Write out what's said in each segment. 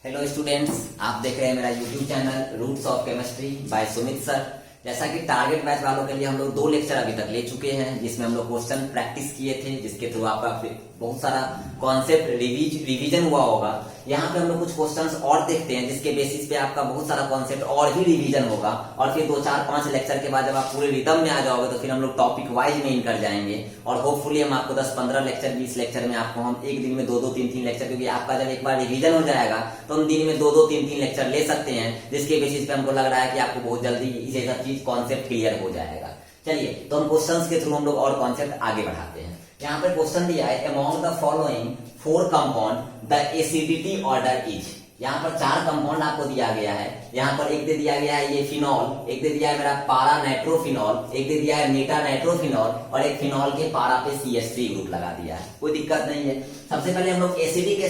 Hello students, आप देख रहे हैं मेरा YouTube channel Roots of Chemistry by Sumit sir. जैसा कि टारगेट बैच वालों के लिए हम लोग 2 लेक्चर अभी तक ले चुके हैं, जिसमें हम लोग क्वेश्चन प्रैक्टिस किए थे, जिसके थ्रू आपका बहुत सारा कॉन्सेप्ट रिवीजन हुआ होगा। यहाँ पे हम लोग कुछ क्वेश्चंस और देखते हैं, जिसके बेसिस पे आपका बहुत सारा कॉन्सेप्ट और भी रिवीजन होगा। और फिर 2, 4, 5 लेक्चर के बाद जब आप पूरे रिदम में आ जाओगे तो फिर हम लोग टॉपिक वाइज में इन कर जाएंगे। और होपफुली हम आपको 10, 15 लेक्चर, 20 लेक्चर में आपको हम एक दिन में 2, 3 लेक्चर, क्योंकि आपका जब एक बार रिवीजन हो जाएगा तो हम दिन में 2, 3 लेक्चर ले सकते हैं, जिसके बेसिस पे हमको लग रहा है कि आपको बहुत जल्दी ये सब चीज कॉन्सेप्ट क्लियर हो जाएगा। चलिए, तो हम क्वेश्चंस के थ्रू हम लोग और कॉन्सेप्ट आगे बढ़ाते हैं। यहाँ पे क्वेश्चन दिया है, among the following 4 compound the acidity order is. यहाँ पर 4 कंपाउंड आपको दिया गया है। यहाँ पर एक दे दिया गया है ये फिनॉल, एक दे दिया है मेरा पारा नाइट्रोफिनॉल, एक दे दिया है मेटा नाइट्रोफिनॉल, और एक फिनॉल के पारा पे CH3 ग्रुप लगा दिया है। कोई दिक्कत नहीं है। सबसे पहले हम लोग एसिडिक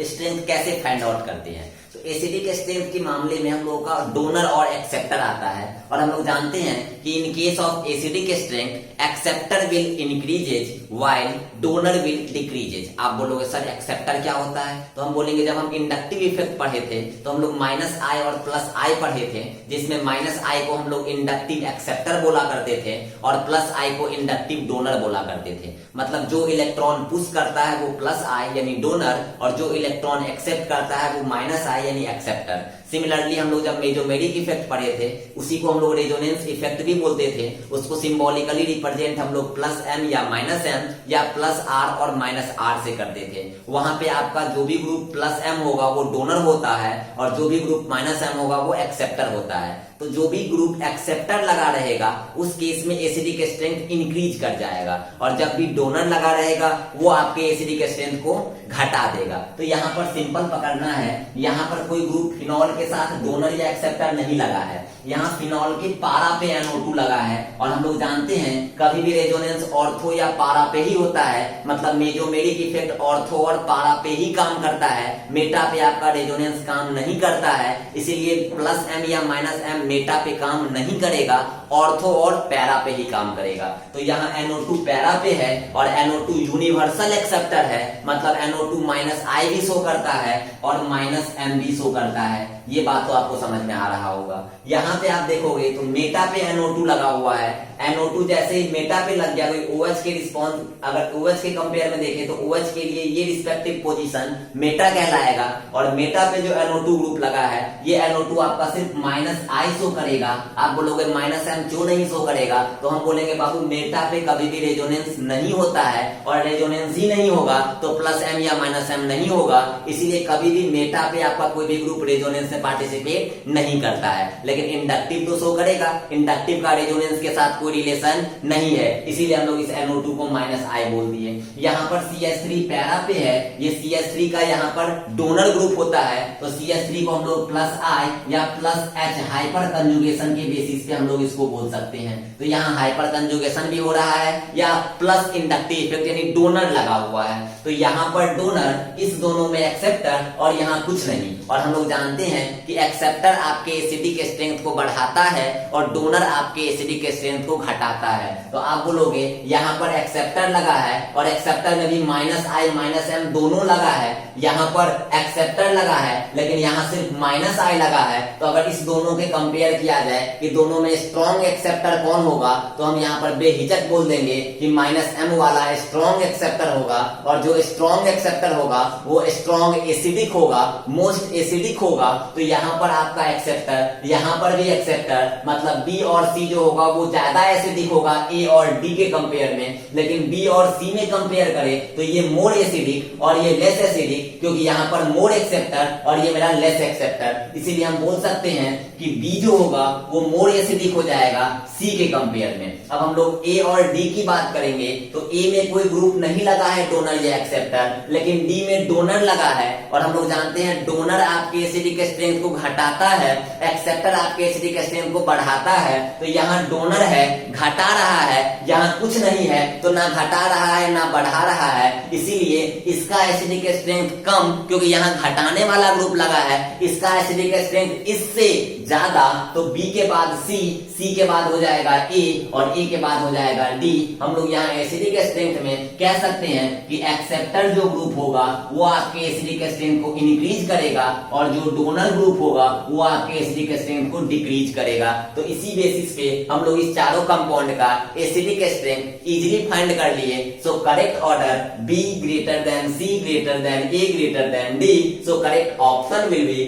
स्ट्रेंथ कैसे फाइंड आउट करते हैं। तो एसिडिक स्ट्रेंथ के मामले में हम लोगों का डोनर और एक्सेप्टर आता है, और हम लोग जानते हैं कि in case of acidic strength acceptor will increases while donor will decreases. आप बोलोगे सर एक्सेप्टर क्या होता है, तो हम बोलेंगे जब हम इंडक्टिव इफेक्ट पढ़े थे तो हम लोग -I और +I पढ़े थे, जिसमें -I को हम लोग इंडक्टिव एक्सेप्टर बोला करते थे और +I को इंडक्टिव डोनर बोला करते थे। मतलब जो इलेक्ट्रॉन पुश करता है वो +I यानी डोनर, और जो इलेक्ट्रॉन एक्सेप्ट करता है वो -I यानी एक्सेप्टर। सिमिलरली हम लोग जब मेजोमेरिक इफेक्ट पढ़े थे, उसी को हम लोग रेजोनेंस इफेक्ट भी बोलते थे। उसको सिंबॉलिकली रिप्रेजेंट हम लोग +M या -M या +R और -R से करते थे। वहां पे आपका जो भी ग्रुप +M होगा वो डोनर होता है, और जो भी ग्रुप -M होगा वो एक्सेप्टर होता है। तो जो भी ग्रुप एक्सेप्टर लगा रहेगा उस केस में एसिडिक स्ट्रेंथ इंक्रीज कर जाएगा, और जब भी डोनर लगा रहेगा वो आपके एसिडिक स्ट्रेंथ को घटा देगा। तो यहाँ पर सिंपल पकड़ना है, यहाँ पर कोई ग्रुप फिनॉल के साथ डोनर या एक्सेप्टर नहीं लगा है। यहाँ फिनॉल के पारा पे NO2 लगा है, और हम लोग जानते हैं कभी भी रेजोनेंस ऑर्थो या पारा पे ही होता है। मतलब मेजोमेरिक इफेक्ट ऑर्थो और पारा पे ही काम करता है, मेटा पे आपका रेजोनेंस काम नहीं करता है। इसीलिए +M या -M मेटा पे काम नहीं करेगा, ऑर्थो और पैरा पे ही काम करेगा। तो यहाँ NO2 पैरा पे है और NO2 यूनिवर्सल एक्सेप्टर है, मतलब NO2 -I भी शो करता है और -M भी शो करता है। ये बात तो आपको समझ में आ रहा होगा। यहाँ पे आप देखोगे तो मेटा पे NO2 लगा हुआ है। NO2 जैसे ही मेटा पे लग गया तो OH के रिस्पॉन्स, अगर OH के कंपेयर में देखें तो OH के लिए ये रिस्पेक्टिव पोजीशन मेटा कहलाएगा, और मेटा पे जो NO2 ग्रुप लगा है ये NO2 आपका सिर्फ -I शो करेगा। आप बोलोगे -M क्यों नहीं शो करेगा, तो हम बोलेंगे बाबू मेटा पे कभी भी रेजोनेंस नहीं होता है, और रेजोनेंस ही नहीं होगा तो +M या -M नहीं होगा। इसीलिए कभी भी मेटा पे आपका कोई भी ग्रुप रेजोनेंस में पार्टिसिपेट नहीं करता है। लेकिन इंडक्टिव तो शो करेगा, इंडक्टिव का रेजोनेंस के साथ कोई रिलेशन नहीं है, इसीलिए हम लोग इस NO2 को -I बोल दिए। यहाँ पर CH3 पैरा पे है, ये CH3 का यहाँ पर डोनर ग्रुप होता है, तो CH3 को हम लोग +I या +H हाइपर कंजुगेशन के बेसिस पे हम लोग इसको बोल सकते हैं। तो यहाँ हाइपर कंजुगेशन भी हो रहा है या प्लस इंडक्टिव इफेक्ट यानी डोनर लगा हुआ है। तो यहाँ पर डोनर, इस दोनों में एक्सेप्टर, और यहाँ कुछ नहीं। और हम लोग जानते हैं कि एक्सेप्टर आपके एसिडिक स्ट्रेंथ को बढ़ाता है और डोनर आपके एसिडिक स्ट्रेंथ को घटाता है। तो आप बोलोगे यहाँ पर एक्सेप्टर लगा है और एक्सेप्टर में भी -I -M दोनों लगा है, यहाँ पर एक्सेप्टर लगा है लेकिन यहाँ सिर्फ -I लगा है। तो अगर इस दोनों के कंपेयर किया जाए कि दोनों में स्ट्रॉन्ग एक्सेप्टर कौन होगा, तो हम यहाँ पर बेहिचक बोल देंगे कि -M वाला स्ट्रॉन्ग एक्सेप्टर होगा, और जो स्ट्रॉन्ग एक्सेप्टर होगा वो स्ट्रॉन्ग एसिडिक होगा, मोस्ट एसिडिक होगा। तो यहाँ पर आपका एक्सेप्टर, यहाँ पर भी एक्सेप्टर, मतलब B और C जो होगा वो ज्यादा एसिडिक होगा A और D के कंपेयर में। लेकिन B और C में कंपेयर करें तो ये मोर एसिडिक और ये लेस एसिडिक, क्योंकि यहाँ पर मोर एक्सेप्टर और ये मेरा लेस एक्सेप्टर। इसीलिए हम बोल सकते हैं कि B जो होगा वो मोर एसिडिक हो जाएगा C के कंपेयर में। अब हम लोग A और D की बात करेंगे तो A में कोई ग्रुप नहीं लगा है डोनर या एक्सेप्टर, लेकिन D में डोनर लगा है, और हम लोग जानते हैं डोनर आपके एसिडिक स्ट्रेंथ को घटाता है, एक्सेप्टर आपके एसिडिक स्ट्रेंथ को बढ़ाता है। तो यहाँ डोनर है, घटा रहा है, यहाँ कुछ नहीं है, तो ना घटा रहा है ना बढ़ा रहा है। इसीलिए इसका एसिडिक स्ट्रेंथ कम, क्योंकि यहाँ घटाने वाला ग्रुप लगा है, इसका एसिडिक स्ट्रेंथ इससे ज्यादा, तो बी के बाद सी के बाद हो जाएगा ए और ए के बाद हो जाएगा डी। हम लोग यहाँ एसिडिक स्ट्रेंथ में कह सकते हैं कि एक्सेप्टर जो ग्रुप होगा वो आपके एसिडिक स्ट्रेंथ को इंक्रीज करेगा और जो डोनर ग्रुप होगा वो आपके एसिडिक स्ट्रेंथ को डिक्रीज करेगा। तो इसी बेसिस पे हम लोग इस चारों कंपाउंड का एसिडिक स्ट्रेंथ इजीली फाइंड कर लिए। So correct order B greater than C greater than A greater than D. So correct option will be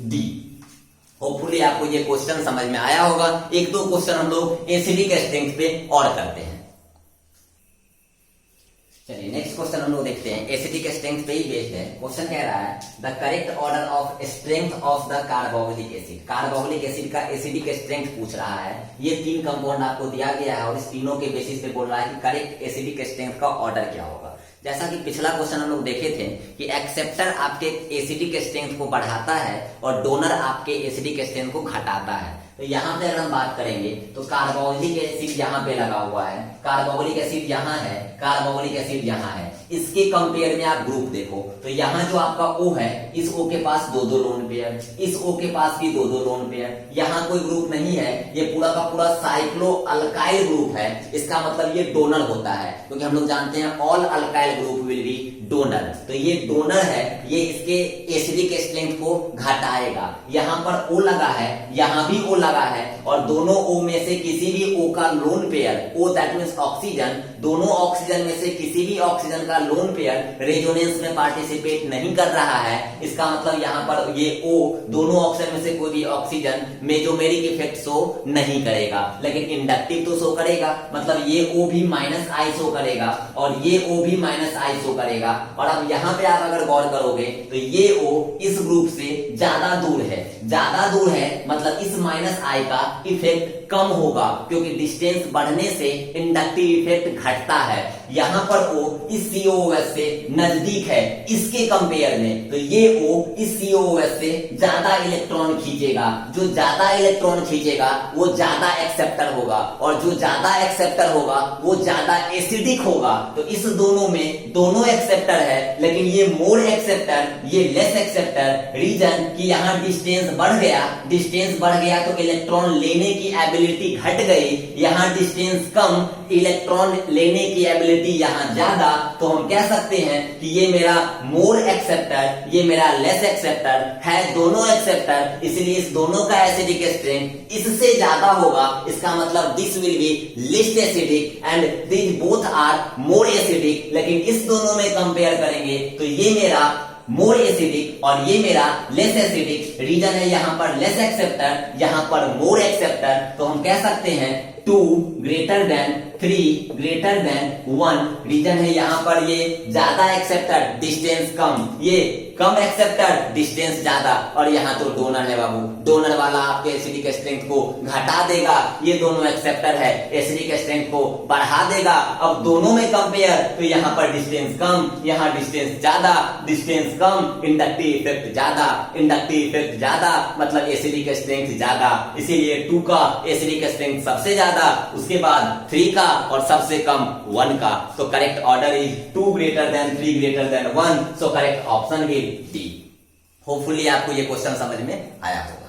D. Hopefully आपको ये क्वेश्चन समझ में आया होगा। एक दो क्वेश्चन हम लोग एसिडिक स्ट्रेंथ पे और करते हैं। चलिए नेक्स्ट क्वेश्चन हम लोग देखते हैं, एसिडिक स्ट्रेंथ पे ही बेस्ड है। क्वेश्चन कह रहा है the correct order of strength of the carboxylic acid. Carboxylic acid का एसिडिक स्ट्रेंथ पूछ रहा है। ये तीन कंपाउंड आपको दिया गया है और इस तीनों के बेसिस पे बोल रहा है कि करेक्ट एसिडिक स्ट्रेंथ का ऑर्डर क्या होगा। जैसा कि पिछला क्वेश्चन हम लोग देखे थे कि एक्सेप्टर आपके एसिडिक स्ट्रेंथ को बढ़ाता है और डोनर आपके एसिडिक स्ट्रेंथ को घटाता है। तो यहाँ पे अगर हम बात करेंगे तो कार्बोक्सिलिक एसिड यहाँ पे लगा हुआ है, कार्बोक्सिलिक एसिड यहाँ है, कार्बोक्सिलिक एसिड यहाँ है। इसके कंपेयर में आप ग्रुप देखो तो यहाँ जो आपका O है इस O के पास दो दो लोन पेयर, इस O के पास भी दो दो लोन पेयर। यहाँ कोई ग्रुप नहीं है, ये पूरा का पूरा साइक्लो अल्काइल ग्रुप है। इसका मतलब ये डोनर होता है क्योंकि हम लोग जानते हैं all alkyl group will be donor. तो ये डोनर है, ये इसके एसिडिक स्ट्रेंथ को घटाएगा। यहाँ पर O लगा है, यहाँ भी O लगा है और दोनों O में से किसी भी O का lone pair, O that means oxygen, दोनों ऑक्सीजन में से किसी भी ऑक्सीजन का लोन पेयर रेजोनेंस में पार्टिसिपेट नहीं कर रहा है। इसका मतलब यहाँ पर ये O दोनों ऑक्सीजन में से कोई भी ऑक्सीजन मेजोमेरिक इफेक्ट शो नहीं करेगा, लेकिन इंडक्टिव तो शो करेगा। मतलब ये O भी माइनस आई शो करेगा और ये O भी माइनस आई शो करेगा। और अब यहाँ पे आप अगर गौर करोगे तो ये O इस ग्रुप से ज्यादा दूर है, ज्यादा दूर है मतलब इस माइनस आई का इफेक्ट कम होगा क्योंकि डिस्टेंस बढ़ने से इंडक्टिव इफेक्ट घटता है। यहाँ पर O इस COOH से नजदीक है इसके कंपेयर में, तो ये O इस COOH से ज्यादा इलेक्ट्रॉन खींचेगा। जो ज्यादा इलेक्ट्रॉन खींचेगा वो ज्यादा एक्सेप्टर होगा और जो ज्यादा एक्सेप्टर होगा वो ज्यादा एसिडिक होगा। तो इस दोनों में दोनों एक्सेप्टर है लेकिन ये मोर एक्सेप्टर, ये लेस एक्सेप्टर। रीजन कि यहाँ डिस्टेंस बढ़ गया, डिस्टेंस बढ़ गया तो इलेक्ट्रॉन लेने की एबिलिटी घट गई। यहाँ डिस्टेंस कम, इलेक्ट्रॉन लेने की एबिलिटी यहाँ ज्यादा। तो हम कह सकते हैं कि ये मेरा मोर एक्सेप्टर, ये मेरा लेस एक्सेप्टर है, दोनों एक्सेप्टर, इसलिए इस दोनों का एसिडिक स्ट्रेंथ इससे ज्यादा होगा। इसका मतलब this will be less acidic and these both are more acidic. लेकिन इस दोनों में कंपेयर करेंगे तो ये मेरा मोर एसिडिक और ये मेरा लेस एसिडिक। रीजन है यहाँ पर लेस एक्सेप्टर, यहाँ पर मोर एक्सेप्टर। तो हम कह सकते हैं 2 greater than 3 greater than 1। Reason है यहाँ पर ये ज्यादा एक्सेप्टर, डिस्टेंस कम, ये कम एक्सेप्टर, डिस्टेंस ज्यादा। और यहाँ तो डोनर है बाबू, डोनर वाला आपके एसिडिक स्ट्रेंथ को घटा देगा। ये दोनों एक्सेप्टर है, एसिडिक स्ट्रेंथ को बढ़ा देगा। अब दोनों में कंपेयर तो यहाँ पर डिस्टेंस कम, यहाँ डिस्टेंस ज्यादा, डिस्टेंस कम, इंडक्टिव इफेक्ट ज्यादा, इंडक्टिव इफेक्ट ज्यादा मतलब एसिडिक स्ट्रेंथ ज्यादा। इसीलिए 2 का एसिडिक स्ट्रेंथ सबसे ज्यादा, उसके बाद 3 का और सबसे कम 1 का। तो correct order is 2 greater than 3 greater than 1। So correct option will D. Hopefully आपको ये क्वेश्चन समझ में आया होगा।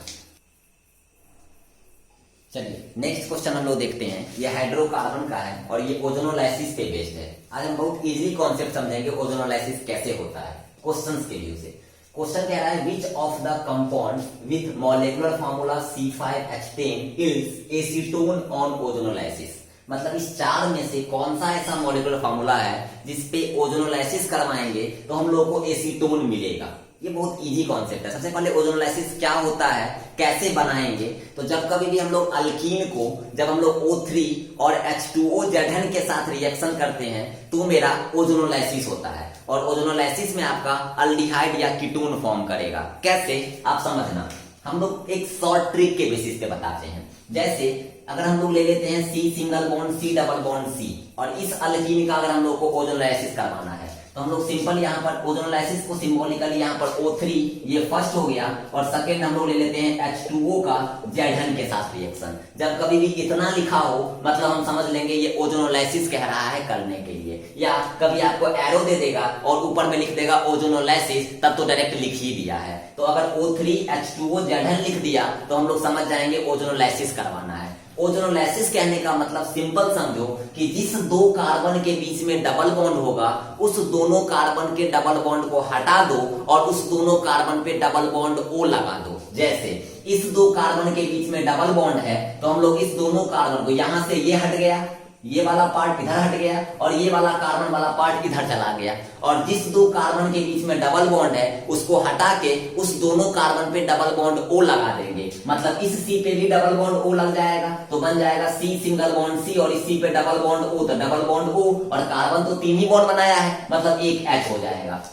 चलिए नेक्स्ट क्वेश्चन हम लोग देखते हैं। ये हाइड्रोकार्बन का है और ये ओजोनोलाइसिस पे बेस्ड है। आज हम बहुत इजीली कॉन्सेप्ट समझेंगे ओजोनोलाइसिस कैसे होता है क्वेश्चंस के व्यू से। क्वेश्चन कह रहा है which of the compound with molecular formula C5H10 is acetone on ozonolysis. मतलब इस 4 में से कौन सा ऐसा मॉलिक्यूलर फार्मूला है जिसपे ओजोनोलाइसिस करवाएंगे तो हम लोग को एसीटोन मिलेगा। ये बहुत इजी कॉन्सेप्ट है। सबसे पहले ओजोनोलाइसिस क्या होता है, कैसे बनाएंगे। तो जब कभी भी हम लोग अल्कीन को जब हम लोग O3 और H2O ZN के साथ रिएक्शन करते हैं तो मेरा ओजोनोलाइसिस होता है और ओजोनोलाइसिस में आपका अल्डिहाइड या कीटोन फॉर्म करेगा। कैसे आप समझना, हम लोग एक शॉर्ट ट्रिक के बेसिस पे बताते हैं। जैसे अगर हम लोग ले लेते हैं C single bond C double bond C और इस अल्कीन का अगर हम लोग को ओजोनोलाइसिस करवाना है तो हम लोग सिंपल यहाँ पर ओजोनोलाइसिस को सिंबॉलिकली यहाँ पर O3 ये फर्स्ट हो गया और सेकेंड हम लोग ले लेते हैं H2O का ZN के साथ रिएक्शन। जब कभी भी इतना लिखा हो मतलब हम समझ लेंगे ये ओजोनोलाइसिस कह रहा है करने के लिए। या कभी आपको एरो दे देगा और ऊपर में लिख देगा ओजोनोलाइसिस, तब तो डायरेक्ट लिख ही दिया है। तो अगर O3H2O ZN लिख दिया तो हम लोग समझ जाएंगे ओजोनोलाइसिस करवाना है। ओजोनोलाइसिस कहने का मतलब सिंपल समझो कि जिस दो कार्बन के बीच में डबल बॉन्ड होगा उस दोनों कार्बन के डबल बॉन्ड को हटा दो और उस दोनों कार्बन पे डबल बॉन्ड O लगा दो। जैसे इस दो कार्बन के बीच में डबल बॉन्ड है तो हम लोग इस दोनों कार्बन को, यहां से ये हट गया, ये वाला पार्ट इधर हट गया और ये वाला कार्बन वाला पार्ट इधर चला गया, और जिस दो कार्बन के बीच में डबल बॉन्ड है उसको हटा के उस दोनों कार्बन पे डबल बॉन्ड O लगा देंगे। मतलब इस C पे भी डबल बॉन्ड O लग जाएगा तो बन जाएगा C सिंगल बॉन्ड C, और इस C पे डबल बॉन्ड O तो डबल बॉन्ड O, और कार्बन तो 3 ही बॉन्ड बनाया है मतलब एक H हो जाएगा।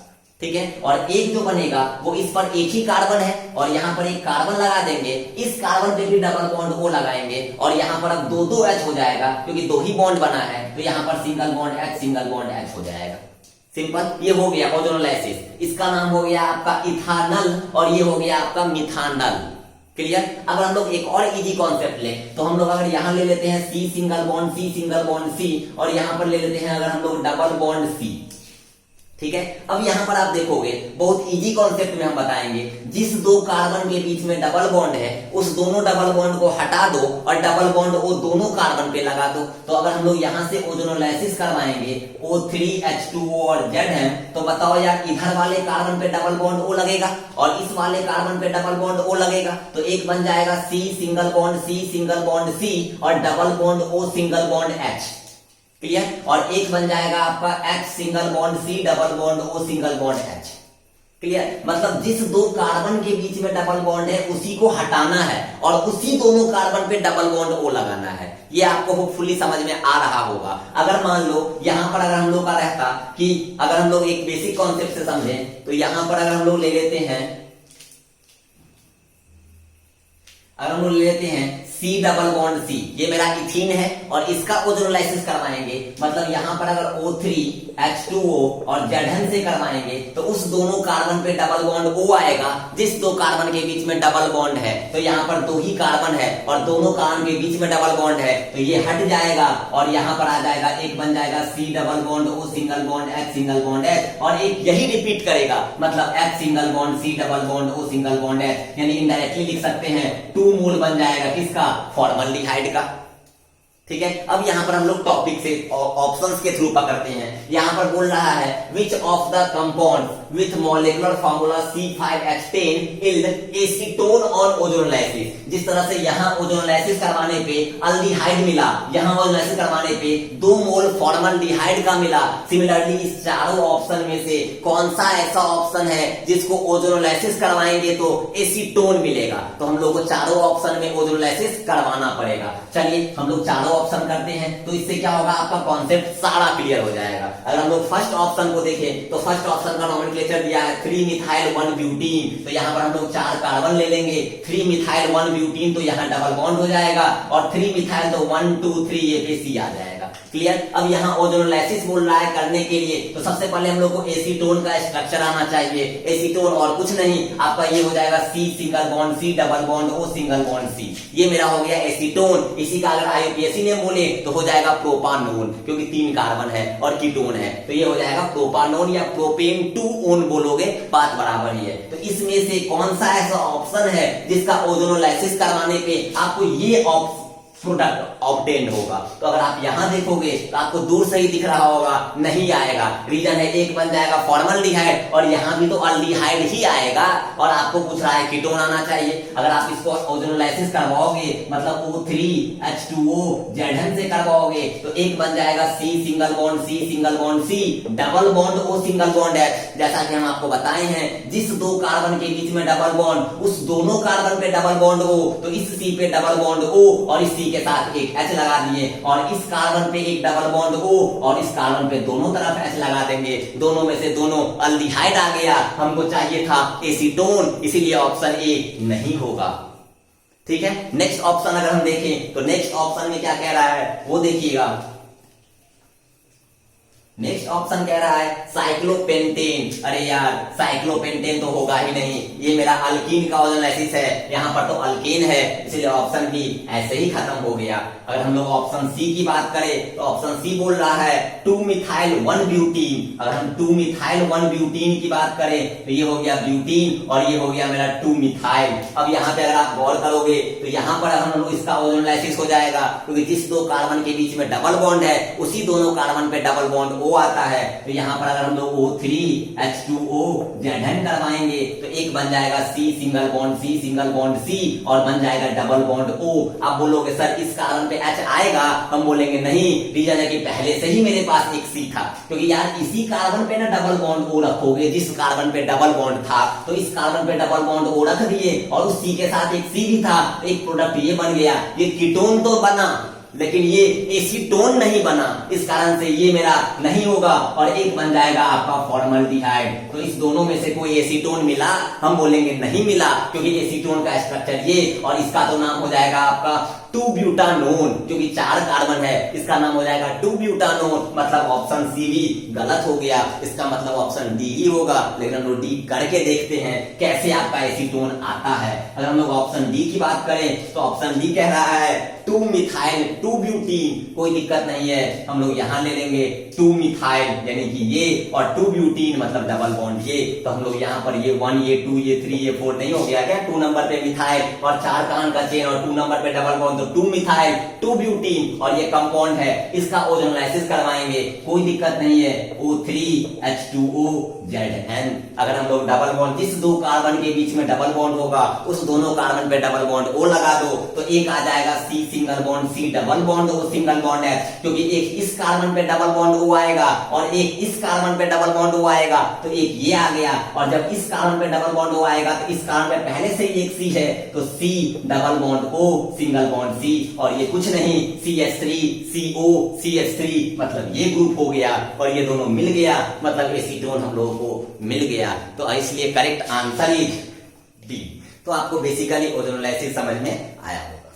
ठीक है, और एक जो बनेगा वो इस पर एक ही कार्बन है और यहाँ पर एक कार्बन लगा देंगे, इस कार्बन पे भी डबल बॉन्ड O लगाएंगे और यहाँ पर अब 2 H हो जाएगा क्योंकि 2 ही बॉन्ड बना है तो यहाँ पर सिंगल बॉन्ड H हो जाएगा। सिंपल, ये हो गया ओजोनोलाइसिस। इसका नाम हो गया आपका इथानल और ये हो गया आपका मिथानल। क्लियर। अगर हम लोग एक और इजी कॉन्सेप्ट ले तो हम लोग अगर यहाँ ले लेते हैं C सिंगल बॉन्ड C और यहाँ पर ले लेते हैं अगर हम लोग डबल बॉन्ड C। ठीक है, अब यहां पर आप देखोगे बहुत इजी कॉन्सेप्ट में हम बताएंगे, जिस दो कार्बन के बीच में डबल बॉन्ड है उस दोनों डबल बॉन्ड को हटा दो और डबल बॉन्ड वो दोनों कार्बन पे लगा दो। तो अगर हम लोग यहां से ओजोनोलाइसिस करवाएंगे O3H2O और ZN, तो बताओ यार इधर वाले कार्बन पे डबल बॉन्ड O लगेगा और इस वाले कार्बन पे डबल बॉन्ड O लगेगा तो एक बन जाएगा C सिंगल बॉन्ड C और double bond O single bond H। Clear, और एक बन जाएगा आपका H single bond C double bond O single bond H। Clear, मतलब जिस दो कार्बन के बीच में डबल बॉन्ड है उसी को हटाना है और उसी दोनों कार्बन पे डबल बॉन्ड O लगाना है। ये आपको होपफुली समझ में आ रहा होगा। अगर मान लो यहां पर अगर हम लोग का रहता कि अगर हम लोग एक बेसिक कॉन्सेप्ट से समझें तो यहां पर अगर हम लोग ले लेते हैं, अगर हम लोग ले लेते हैं C डबल बॉन्ड C, ये मेरा इथीन है और इसका ओजोनोलाइसिस करवाएंगे, मतलब यहां पर अगर O3H2O और ZN से करवाएंगे तो उस दोनों कार्बन पे डबल बॉन्ड O आएगा। जिस दो कार्बन के बीच में डबल बॉन्ड है तो यहाँ पर 2 ही कार्बन है और दोनों कार्बन के बीच में डबल बॉन्ड है तो ये हट जाएगा और यहाँ पर आ जाएगा, एक बन जाएगा C double bond O single bond H single bond H, और एक यही रिपीट करेगा मतलब H single bond C double bond O single bond H, यानी इनडायरेक्टली लिख सकते हैं 2 मोल बन जाएगा किसका, फॉर्मल्डिहाइड का। ठीक है, अब यहाँ पर हम लोग टॉपिक से ऑप्शंस के थ्रू पकड़ते हैं। यहाँ पर बोल रहा है which of the compound with molecular formula C5H10 yield acetone on ozonolysis. जिस तरह से यहाँ ओजोनोलाइसिस करवाने पे अल्डिहाइड मिला, यहाँ ओजोनोलाइसिस करवाने पे 2 मोल फॉर्मल्डिहाइड का मिला। सिमिलरली इस चारों ऑप्शन में से कौन सा ऐसा ऑप्शन है जिसको ओजोनोलाइसिस करवाएंगे तो एसीटोन मिलेगा। तो हम लोग को चारों ऑप्शन में ओजोनोलाइसिस करवाना पड़ेगा। चलिए हम लोग चारों ऑप्शन करते हैं तो इससे क्या होगा, आपका कॉन्सेप्ट सारा क्लियर हो जाएगा। अगर हम लोग फर्स्ट ऑप्शन को देखें तो फर्स्ट ऑप्शन का नोमेनक्लेचर दिया है 3 मिथाइल 1 ब्यूटीन, तो यहाँ पर हम लोग 4 कार्बन ले लेंगे। 3 मिथाइल 1 ब्यूटीन तो यहाँ डबल बॉन्ड हो जाएगा और 3 मिथाइल तो 1 2 3 ये पे C आ जाएगा। क्लियर। अब यहाँ ओजोनोलाइसिस बोल रहा है करने के लिए तो सबसे पहले हम लोग को एसीटोन का स्ट्रक्चर आना चाहिए। एसीटोन और कुछ नहीं, आपका ये हो जाएगा C single bond C double bond O single bond C। ये मेरा हो गया एसीटोन। इसी का अगर IUPAC ने बोले तो हो जाएगा प्रोपानोन, क्योंकि 3 कार्बन है और कीटोन है तो ये हो जाएगा प्रोपानोन या प्रोपेन 2 ओन बोलोगे, बात बराबर ही है। तो इसमें से कौन सा ऐसा ऑप्शन है जिसका ओजोनोलाइसिस करवाने पे आपको ये प्रोडक्ट ऑब्टेन होगा। तो अगर आप यहां देखोगे तो आपको दूर से ही दिख रहा होगा, नहीं आएगा। रीजन है एक बन जाएगा फॉर्मल्डिहाइड और यहां भी तो अल्डिहाइड ही आएगा और आपको पूछ रहा है कीटोन आना चाहिए। अगर आप इसको ओजोनोलाइसिस करवाओगे मतलब O3H2O ZN से करवाओगे तो एक बन जाएगा C single bond C double bond O single bond H। जैसा कि हम आपको बताए हैं जिस 2 कार्बन के बीच में डबल बॉन्ड उस दोनों कार्बन पे डबल बॉन्ड O, तो इस C पे डबल बॉन्ड O और इस C के साथ एक H लगा दिए और इस कार्बन पे एक डबल बॉन्ड O और इस कार्बन पे दोनों तरफ H लगा देंगे। दोनों में से दोनों अल्डिहाइड आ गया, हमको चाहिए था एसीटोन, इसीलिए ऑप्शन ए नहीं होगा। ठीक है, नेक्स्ट ऑप्शन अगर हम देखें तो नेक्स्ट ऑप्शन में क्या कह रहा है वो देखिएगा। नेक्स्ट ऑप्शन कह रहा है साइक्लोपेंटेन। अरे यार साइक्लोपेंटेन तो होगा ही नहीं, ये मेरा अल्कीन का ओजोनोलाइसिस है, यहाँ पर तो अल्केन है, इसलिए ऑप्शन बी ऐसे ही खत्म हो गया। अगर हम लोग ऑप्शन सी की बात करें तो ऑप्शन सी बोल रहा है 2-मिथाइल 1-ब्यूटीन। अगर हम 2-मिथाइल 1-ब्यूटीन की बात करें तो ये हो गया ब्यूटीन और ये हो गया मेरा 2-मिथाइल। अब यहाँ पे अगर आप गौर करोगे तो यहाँ पर हम लोग इसका ओजोनोलाइसिस हो जाएगा, क्योंकि जिस दो कार्बन के बीच में डबल बॉन्ड है उसी दोनों कार्बन पे डबल बॉन्ड O आता है। तो यहाँ पर अगर हम लोग O3H2O जैन करवाएंगे तो एक बन जाएगा C सिंगल बॉन्ड C और बन जाएगा डबल बॉन्ड O। आप बोलोगे सर इस कार्बन पे H आएगा, हम बोलेंगे नहीं, रीजन है कि पहले से ही मेरे पास एक C था, क्योंकि यार इसी कार्बन पे ना डबल बॉन्ड O रखोगे, जिस कार्बन पे डबल बॉन्ड था तो इस कार्बन पे डबल बॉन्ड O रख दिए और उस C के साथ एक C भी था, एक प्रोडक्ट ये बन गया। ये कीटोन तो बना लेकिन ये एसीटोन नहीं बना, इस कारण से ये मेरा नहीं होगा और एक बन जाएगा आपका फॉर्मल्डिहाइड। तो इस दोनों में से कोई एसीटोन मिला, हम बोलेंगे नहीं मिला, क्योंकि एसीटोन का स्ट्रक्चर ये और इसका तो नाम हो जाएगा आपका 2-ब्यूटानोन, क्योंकि 4 कार्बन है, इसका नाम हो जाएगा 2-ब्यूटानोन। मतलब ऑप्शन सी भी गलत हो गया, इसका मतलब ऑप्शन डी ही होगा। लेकिन हम लोग डी करके देखते हैं कैसे आपका एसीटोन आता है। अगर हम लोग ऑप्शन डी की बात करें तो ऑप्शन डी कह रहा है 2-मिथाइल 2-ब्यूटीन। कोई दिक्कत नहीं है, हम लोग यहां ले लेंगे 2-मिथाइल यानी कि ये और 2-ब्यूटीन मतलब डबल बॉन्ड ये। तो हम लोग यहाँ पर ये 1 ये 2 ये 3 ये 4 नहीं हो गया क्या? 2 नंबर पे मिथाइल और 4 कार्बन का चेन और 2 नंबर पे डबल बॉन्ड, तो 2-मिथाइल 2-ब्यूटीन और ये कंपाउंड है, इसका ओजोनोलाइसिस करवाएंगे, कोई दिक्कत नहीं है। O3H2O ZN। अगर हम लोग डबल बॉन्ड जिस दो कार्बन के बीच में डबल बॉन्ड होगा उस दोनों कार्बन पे डबल बॉन्ड O लगा दो तो एक आ जाएगा C single bond C double bond O single bond है, क्योंकि एक इस कार्बन पे डबल बॉन्ड O आएगा और एक इस कार्बन पे डबल बॉन्ड O आएगा, तो एक ये आ गया। और जब इस कार्बन पे डबल बॉन्ड O आएगा तो इस कार्बन पे पहले से ही एक C है, तो C double bond O single bond C और ये कुछ नहीं CH3 CO CH3 मतलब ये ग्रुप हो गया और ये दोनों मिल गया, मतलब एसीटोन हम लोगों को मिल गया। तो इसलिए करेक्ट आंसर इज डी। तो आपको बेसिकली ओजोनोलाइसिस समझ में आया होगा।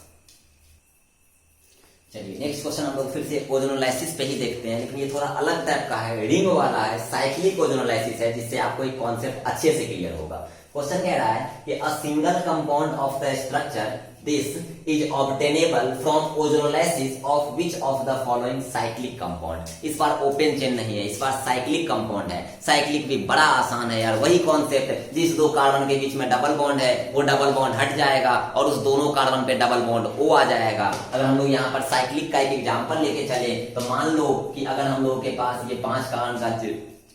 चलिए नेक्स्ट क्वेश्चन हम लोग फिर से ओजोनोलाइसिस पे ही देखते हैं, लेकिन ये थोड़ा अलग टाइप का है, रिंग वाला है, साइक्लिक ओजोनोलाइसिस है, जिससे आपको एक कॉन्सेप्ट अच्छे से क्लियर होगा। क्वेश्चन कह रहा है कि a single compound of the structure this is obtainable from ozonolysis of which of the following cyclic compound। इस बार ओपन चेन नहीं है, इस बार साइक्लिक कंपाउंड है। साइक्लिक भी बड़ा आसान है यार, वही कॉन्सेप्ट है, जिस दो कार्बन के बीच में डबल बॉन्ड है वो डबल बॉन्ड हट जाएगा और उस दोनों कार्बन पे डबल बॉन्ड O आ जाएगा। अगर हम लोग यहाँ पर साइक्लिक का एक एग्जाम्पल लेके चले तो मान लो कि अगर हम लोग के पास ये 5 कार्बन का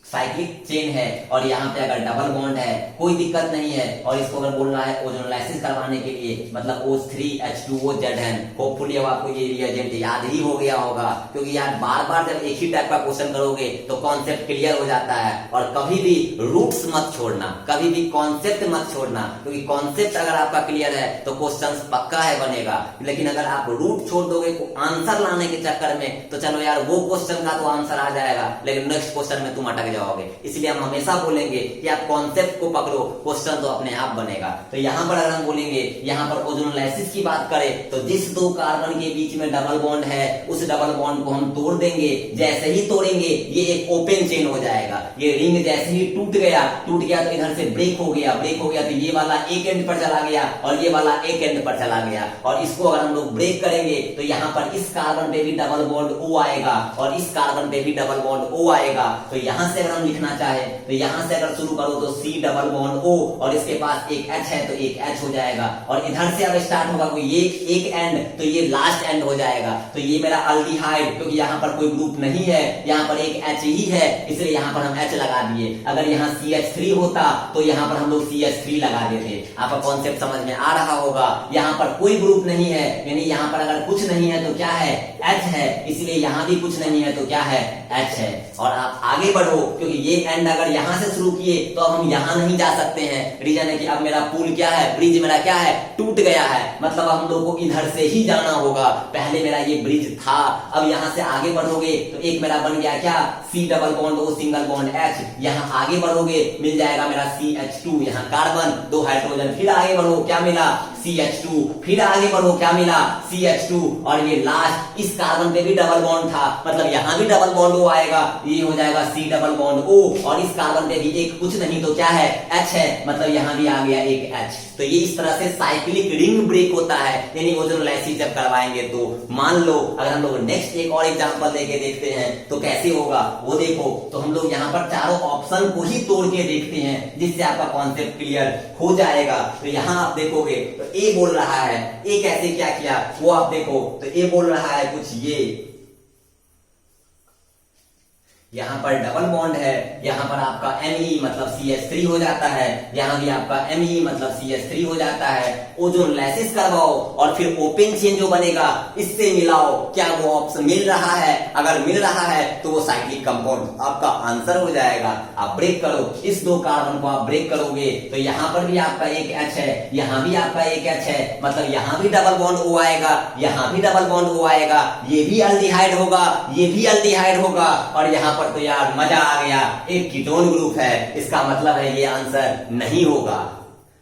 साइक्लिक चेन है और यहाँ पे अगर डबल बॉन्ड है कोई दिक्कत नहीं है, और इसको अगर बोल रहा है ओजोनोलाइसिस करवाने के लिए मतलब O3H2O ZN। होपफुली अब आपको ये रिएजेंट याद ही हो गया होगा, क्योंकि यार बार बार जब एक ही टाइप का क्वेश्चन करोगे तो कॉन्सेप्ट क्लियर हो जाता है। और कभी भी रूट्स मत छोड़ना, कभी भी कॉन्सेप्ट मत छोड़ना, क्योंकि कॉन्सेप्ट अगर आपका क्लियर है तो क्वेश्चन पक्का है बनेगा। लेकिन अगर आप रूट छोड़ दोगे आंसर लाने के चक्कर में तो चलो यार वो क्वेश्चन का तो आंसर आ जाएगा लेकिन नेक्स्ट क्वेश्चन में तुम अटक जाओगे। इसलिए हम हमेशा बोलेंगे कि आप कॉन्सेप्ट को पकड़ो, क्वेश्चन तो अपने आप बनेगा। तो यहाँ पर अगर हम बोलेंगे, यहाँ पर ओजोनोलाइसिस की बात करें तो जिस दो कार्बन के बीच में डबल बॉन्ड है उस डबल बॉन्ड को हम तोड़ देंगे। जैसे ही तोड़ेंगे ये एक ओपन चेन हो जाएगा। ये रिंग जैसे ही टूट गया तो इधर से ब्रेक हो गया तो ये वाला एक एंड पर चला गया और ये वाला एक एंड पर चला गया। और इसको अगर हम लोग ब्रेक करेंगे तो यहाँ पर इस कार्बन पे भी डबल बॉन्ड O आएगा और इस कार्बन पे भी डबल बॉन्ड O आएगा। तो यहाँ से अगर हम लिखना चाहे तो यहाँ से अगर शुरू करो तो C डबल बॉन्ड O और इसके पास एक H है तो एक H हो जाएगा। और इधर से अब स्टार्ट होगा कोई एक एंड तो ये लास्ट एंड हो जाएगा। तो ये मेरा अल्डिहाइड, क्योंकि यहाँ पर कोई ग्रुप नहीं है, यहाँ पर एक H ही है, इसलिए यहाँ पर हम H लगा दिए। अगर यहाँ CH3 होता तो यहाँ पर हम लोग CH3 लगा देते। आपका कॉन्सेप्ट समझ में आ रहा होगा। यहाँ पर कोई ग्रुप नहीं है, यानी यहाँ पर अगर कुछ नहीं है तो क्या है? H है, इसलिए यहाँ भी कुछ नहीं है तो क्या है? H है। और आप आगे बढ़ो क्योंकि ये एंड अगर यहां से शुरू किए तो अब हम यहां नहीं जा सकते हैं। रीजन है कि अब मेरा पुल क्या है, ब्रिज मेरा क्या है, टूट गया है, मतलब हम लोग को इधर से ही जाना होगा। पहले मेरा ये ब्रिज था, अब यहां से आगे बढ़ोगे तो एक मेरा बन गया क्या, C double bond O single bond H। यहाँ आगे बढ़ोगे मिल जाएगा मेरा CH2, यहाँ कार्बन, 2 हाइड्रोजन, फिर आगे बढ़ो क्या मिला, CH2, फिर आगे बढ़ो क्या मिला, CH2, और ये लास्ट इस कार्बन पे भी डबल बॉन्ड था, मतलब यहाँ भी डबल बॉन्ड O आएगा, ये हो जाएगा C डबल बॉन्ड O, और इस कार्बन पे भी एक कुछ नहीं तो क्या है, H है, मतलब यहाँ भी आ गया एक H। तो ये इस तरह से साइक्लिक रिंग ब्रेक होता है, यानी ओजोनोलाइसिस जब करवाएंगे तो। मान लो अगर हम लोग नेक्स्ट एक और एग्जांपल लेके देखते हैं तो कैसे होगा वो देखो। तो हम लोग यहाँ पर चारों ऑप्शन को ही तोड़ के देखते हैं, जिससे आपका कॉन्सेप्ट क्लियर हो जाएगा। तो यहाँ आप देखोगे तो ए बोल रहा है, ए कैसे क्या किया वो आप देखो। तो ए बोल रहा है कुछ ये, यहाँ पर डबल बॉन्ड है, यहाँ पर आपका Me मतलब CH3 हो जाता है, यहाँ भी आपका Me मतलब CH3 हो जाता है। ओजोनोलाइसिस करवाओ और फिर ओपन चेन जो बनेगा इससे मिलाओ, क्या वो ऑप्शन मिल रहा है, अगर मिल रहा है तो वो साइक्लिक कंपाउंड आपका आंसर हो जाएगा। आप ब्रेक करो, इस 2 कार्बन को आप ब्रेक करोगे तो यहाँ पर भी आपका एक H है, यहाँ भी आपका एक H है, मतलब यहाँ भी डबल बॉन्ड O आएगा, यहाँ भी डबल बॉन्ड O आएगा, ये भी अल्डिहाइड होगा, ये भी अल्डिहाइड होगा, और यहाँ पर तो यार मजा आ गया, एक कीटोन ग्रुप है। इसका मतलब है ये आंसर नहीं होगा।